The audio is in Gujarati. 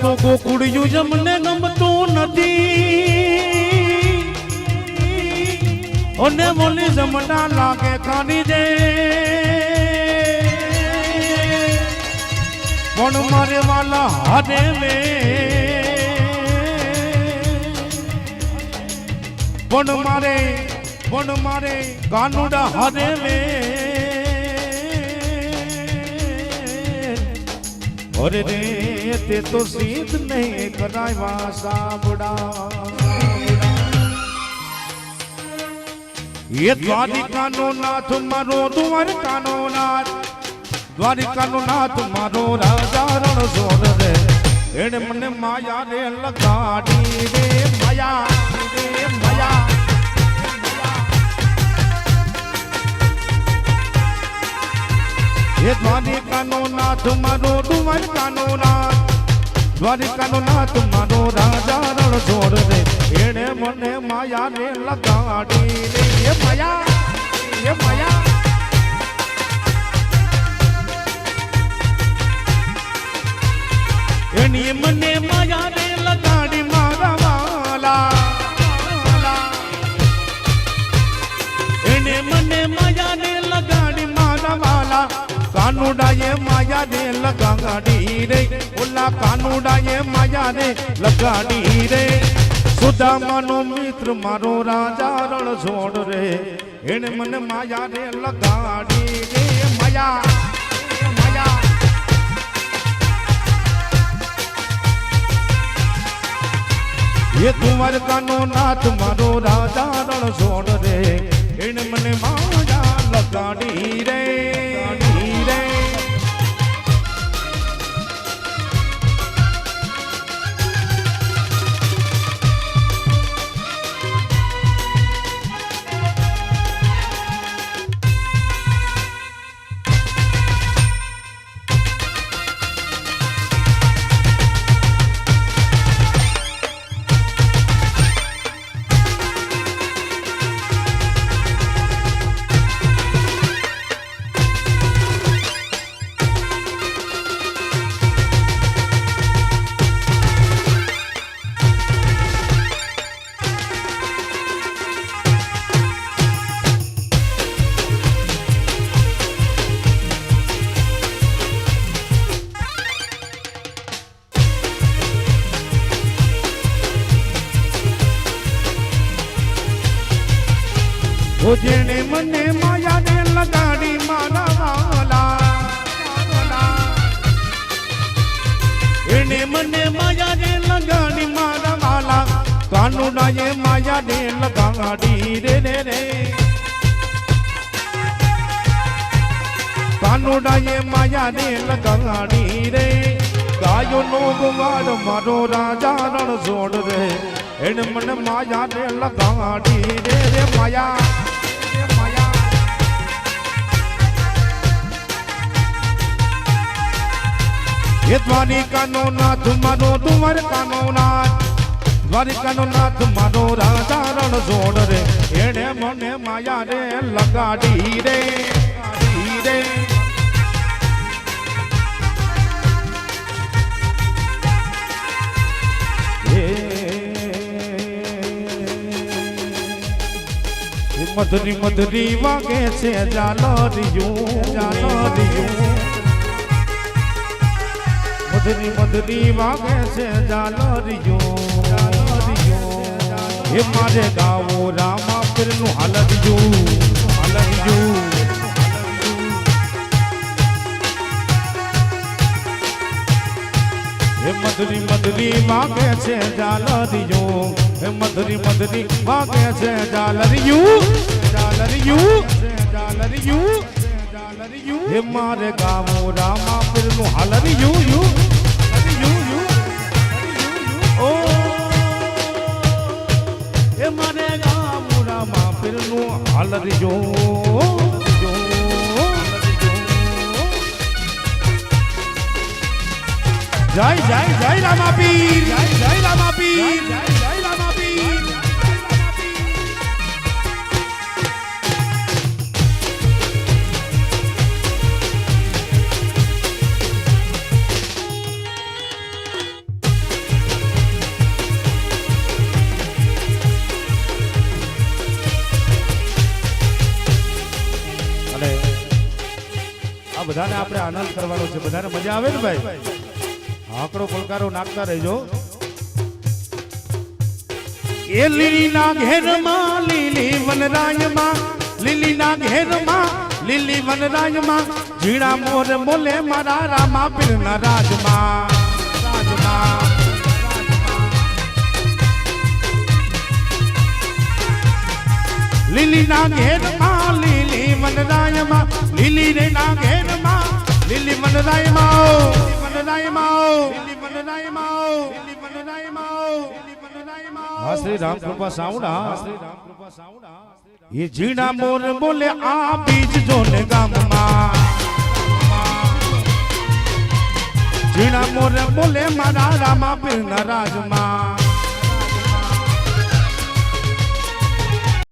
તો ગોકુળિયું જમને ગમતું નથી અને મને જમના લાગે ખાની દે પણ મારે વાલા હાથે મે પણ મારે કાનુડા હાથે મે અરે રે તે તો સીધ નહીં કરાયવા સાબડા એ દ્વારિકાનો નાથ મારો દ્વારકાનો નાથ મારો રાજા રણછોડ રે એને મને માયા રે લગાડી રે માયા એ દ્વારિકાનો નાથ મારો દ્વારકાનો નાથ મારો રાજા રણછોડ રે એને મને માયા રે લગાડી રે એ માયા એની મને માયા રે લગાડી મારા વાલા એને મને માયા રે લગાડી મારા વાલા કાનુડાએ માયા રે લગાડી રે ઓલા કાનુડાએ માયા રે લગાડી રે સુદામાનો મિત્ર મારો રાજા રણછોડ રે એને મને માયા રે લગાડી રે માયા એ દ્વારકાનો નાથ મારો રાજા રણછોડ રે એને મને માયા લગાડી રે જેને મને માયા ને લગાડી મારા વાલા એને મને માયા ને લગાડી મારા વાલા કાનુડાએ માયા ને લગાડી રે કાનુડાએ માયા ને લગાડી રે ગાયો નો ગવાડ મારો રાજા રણછોડ રે એને મને માયા ને લગાડી રે માયા એ દ્વારિકાનો નાથ મારો દ્વારકાનો નાથ મારો રાજા રણછોડ રે એને મને માયા રે લગાડી રે મધુરી મધુરી વાગે છે જાલરિયું મધુરી વાગે છે જાલરિયું એ મારે ગાવો રામા પીરનું હાલરિયું એ મધુરી વાગે છે જાલરિયું એ મધુરી વાગે છે જાલરિયું એ મારે ગાવો રામા પીરનું હાલરિયું ઓ એ મારે ગાવો રામા પીરનું હાલરિયું જય રામાપીર જય રામાપીર જય રામાપીર બધાને આપણે આનંદ કરવાનો છે, બધાને મજા આવે ને ભાઈ. આંકડો પલકારો નાખતા રહેજો. એ લીલીના ઘેરમાં લીલી વનરાયમાં, લીલીના ઘેરમાં લીલી વનરાયમાં, ઝીણા મોર બોલે મારા રામા પીરના રાજમાં. રાજમાં લીલીના ઘેરમાં લીલી વનરાયમાં, લીલી રે ના ઘેરમાં લીલી વનરાયમાં, વનરાયમાં લીલી વનરાયમાં, લીલી વનરાયમાં, લીલી વનરાયમાં. હા શ્રી રામ કૃપા સાઉડા, શ્રી રામ કૃપા સાઉડા. એ ઝીણા મોર બોલે આ બીજ જોને ગામમાં, ઝીણા મોર બોલે મારા રામા પીરના રાજમાં.